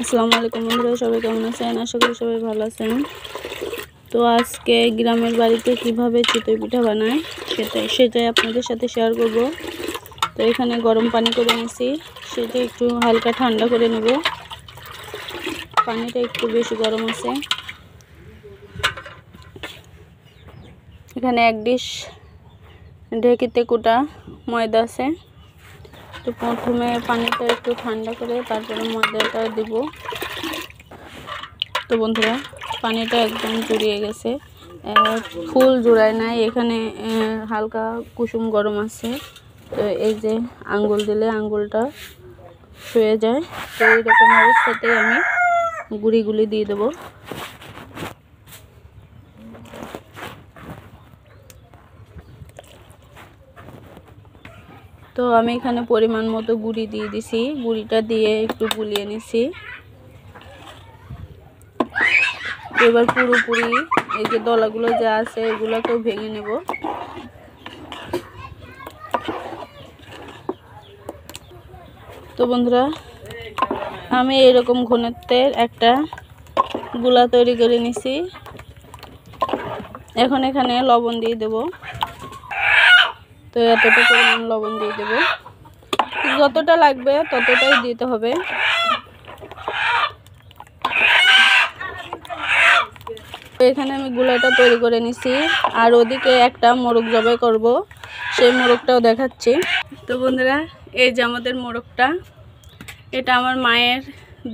আসসালামু আলাইকুম বন্ধুরা, সবাই কেমন আছেন? আশা করি সবাই ভালো আছেন। তো আজকে গ্রামের বাড়িতে কিভাবে চিতই পিঠা বানায় সেটাই আপনাদের সাথে শেয়ার করব। তো এখানে গরম পানি করে নিয়েছি, সেটা একটু হালকা ঠান্ডা করে নেব। পানিটা একটু বেশি গরম আছে। এখানে 1 ডিশ ঢেঁকিতে কুটা ময়দা আছে। তো প্রথমে পানিটা একটু ঠান্ডা করে তারপরে ময়দাটা দিব। তো বন্ধুরা, পানিটা একদম জুড়িয়ে গেছে, ফুল জোড়ায় নাই, এখানে হালকা কুসুম গরম আছে। তো এই যে আঙ্গুল দিলে আঙ্গুলটা শুয়ে যায়। তো এইরকম অবস্থাতেই আমি গুঁড়িগুলি দিয়ে দেবো। তো আমি এখানে পরিমাণ মতো গুঁড়ি দিয়ে দিছি, গুঁড়িটা দিয়ে একটু গুলিয়ে নিছি। এবার পুরোপুরি এই যে দলাগুলো যা আছে এগুলোকেও ভেঙে নেব। তো বন্ধুরা, আমি এরকম ঘনত্বের একটা গুলা তৈরি করে নিছি। এখন এখানে লবণ দিয়ে দেব। তো এতটা পরিমাণ লবণ দিয়ে দেব, যতটা লাগবে ততটাই দিতে হবে। এখানে আমি গুলাটা তৈরি করে নিছি, আর ওদিকে একটা মোরগ জবাই করব, সেই মোরগটাও দেখাচ্ছি। তো বন্ধুরা, এই যে আমাদের মোরগটা, এটা আমার মায়ের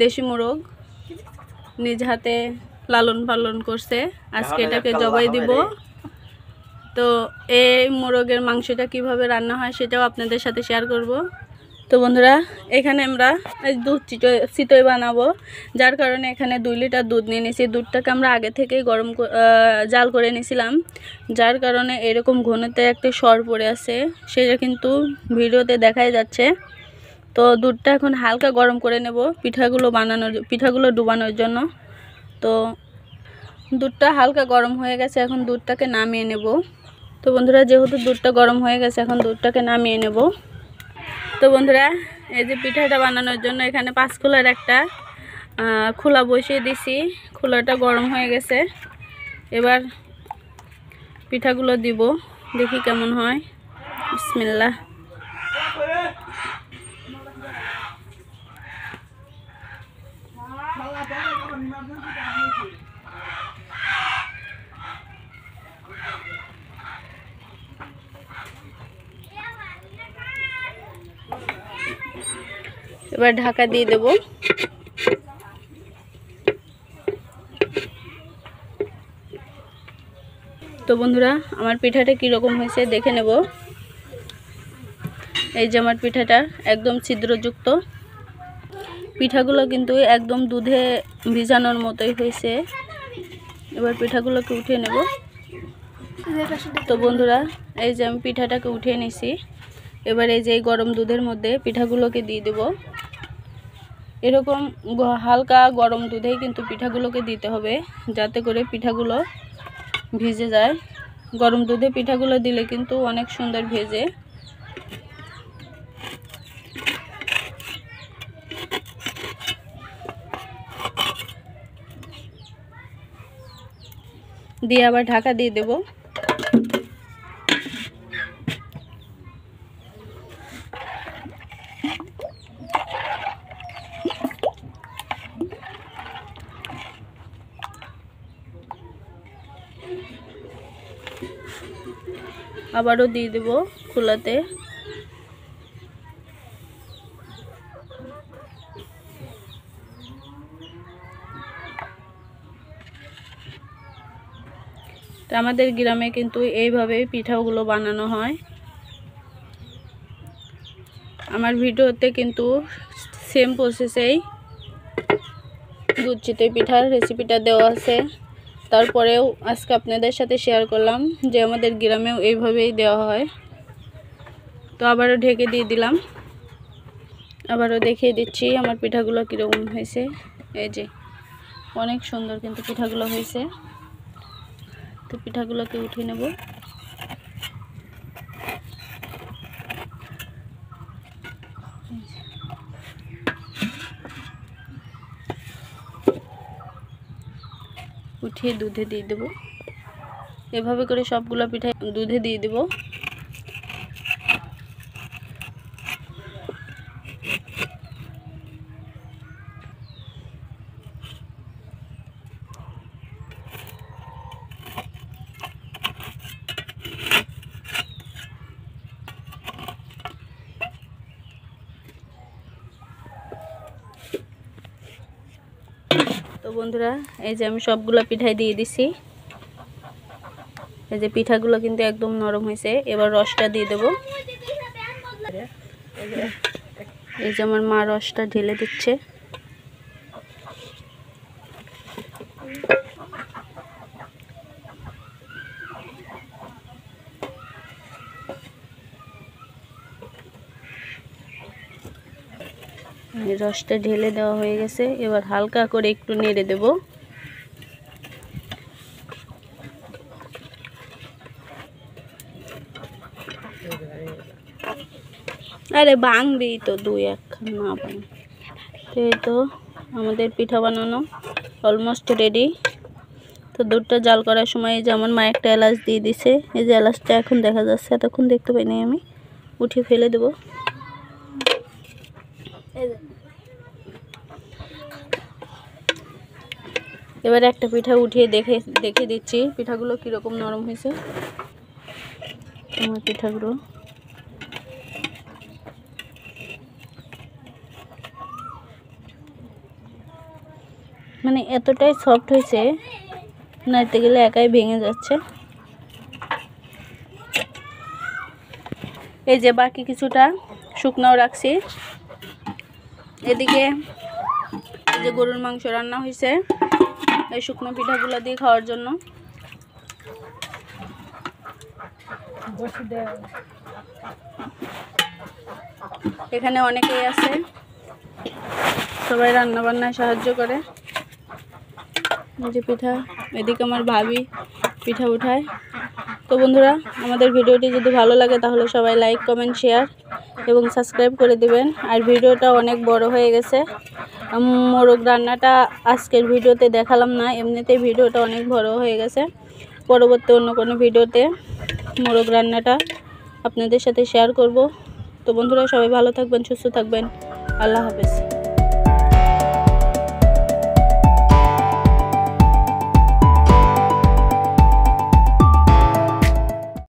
দেশি মোরগ, নিজ হাতে লালন পালন করছে। আজকে এটাকে জবাই দিব। তো এই মোরগের মাংসটা কিভাবে রান্না হয় সেটাও আপনাদের সাথে শেয়ার করব। তো বন্ধুরা, এখানে আমরা দুধ চিতই বানাবো, যার কারণে এখানে 2 লিটার দুধ নিয়ে নিয়েছি। দুধটাকে আমরা আগে থেকেই জাল করে নিয়েছিলাম, যার কারণে এরকম ঘনতে একটা সর পড়ে আছে, সেটা কিন্তু ভিডিওতে দেখাই যাচ্ছে। তো দুধটা এখন হালকা গরম করে নেব পিঠাগুলো ডুবানোর জন্য। তো দুধটা হালকা গরম হয়ে গেছে, এখন দুধটাকে নামিয়ে নেব। তো বন্ধুরা, যেহেতু দুধটা গরম হয়ে গেছে, এখন দুধটাকে নামিয়ে নেব। তো বন্ধুরা, এই যে পিঠাটা বানানোর জন্য এখানে 5 খোলার একটা খোলা বসিয়ে দিছি। খোলাটা গরম হয়ে গেছে, এবার পিঠাগুলো দিব, দেখি কেমন হয়। বিসমিল্লাহ। এবার ঢাকা দিয়ে দেব। তো বন্ধুরা, আমার পিঠাটা কীরকম হয়েছে দেখে নেব। এই যে আমার পিঠাটা একদম ছিদ্রযুক্ত, পিঠাগুলো কিন্তু একদম দুধে ভিজানোর মতোই হয়েছে। এবার পিঠাগুলোকে উঠিয়ে নেব। তো বন্ধুরা, এই যে আমি পিঠাটাকে উঠিয়ে নিছি। এবার এই যে গরম দুধের মধ্যে পিঠাগুলোকে দিয়ে দেব। এরকম হালকা গরম দুধেই কিন্তু পিঠাগুলোকে দিতে হবে, যাতে করে পিঠাগুলো ভিজে যায়। গরম দুধে পিঠাগুলো দিলে কিন্তু অনেক সুন্দর ভেজে। দিয়ে আবার ঢাকা দিয়ে দেব। আবারও দিয়ে দেব খোলাতে। তো আমাদের গ্রামে কিন্তু এইভাবে পিঠাগুলো বানানো হয়। আমার ভিডিওতে কিন্তু সেম প্রসেসেই দুধ চিতই পিঠার রেসিপিটা দেওয়া আছে। তারপরেও আজকে আপনাদের সাথে শেয়ার করলাম যে আমাদের গ্রামেও এইভাবেই দেওয়া হয়। তো আবারও ঢেকে দিয়ে দিলাম, আবারও দেখিয়ে দিচ্ছি আমার পিঠাগুলো কীরকম হয়েছে। এই যে অনেক সুন্দর কিন্তু পিঠাগুলো হয়েছে। তো পিঠাগুলোকে উঠিয়ে নেব। উঠিয়ে দুধে দিয়ে দেবো। এভাবে করে সবগুলো পিঠা দুধে দিয়ে দেবো। তো বন্ধুরা, এই যে আমি সবগুলো পিঠাই দিয়ে দিছি। এই যে পিঠাগুলো কিন্তু একদম নরম হয়েছে। এবার রসটা দিয়ে দেব। এই যে আমার মা রসটা ঢেলে দিচ্ছে। রসটা ঢেলে দেওয়া হয়ে গেছে। এবার হালকা করে একটু নেড়ে দেব। আরে ভাঙবি তো, দুই একখান না ভাঙ। এই তো আমাদের পিঠা বানানো অলমোস্ট রেডি। তো দুধটা জাল করার সময় যেমন মা একটা এলাচ দিয়ে দিছে। এই যে এলাচটা এখন দেখা যাচ্ছে, এতক্ষণ দেখতে পাইনি আমি। উঠিয়ে ফেলে দেব। এবার একটা পিঠা উঠিয়ে দেখে দিচ্ছি পিঠাগুলো কীরকম নরম হয়েছে। আমার পিঠাগুলো মানে এতটাই সফট হয়েছে, নাড়তে গেলে একাই ভেঙে যাচ্ছে। এই যে বাকি কিছুটা শুকনাও রাখছি। এদিকে যে গরুর মাংস রান্না হয়েছে এই শুকনো পিঠাগুলো দিয়ে খাওয়ার জন্য। এখানে অনেকেই আছে, সবাই রান্না বান্নায় সাহায্য করে। যে পিঠা, এদিকে আমার ভাবি পিঠা উঠায়। তো বন্ধুরা, আমাদের ভিডিওটি যদি ভালো লাগে তাহলে সবাই লাইক, কমেন্ট, শেয়ার এবং সাবস্ক্রাইব করে দিবেন। আর ভিডিওটা অনেক বড় হয়ে গেছে। মোরগ রান্নাটা আজকের ভিডিওতে দেখালাম না, এমনিতেই ভিডিওটা অনেক বড় হয়ে গেছে। পরবর্তী অন্য কোনো ভিডিওতে মোরগ রান্নাটা আপনাদের সাথে শেয়ার করব। তো বন্ধুরা, সবাই ভালো থাকবেন, সুস্থ থাকবেন। আল্লাহ হাফেজ।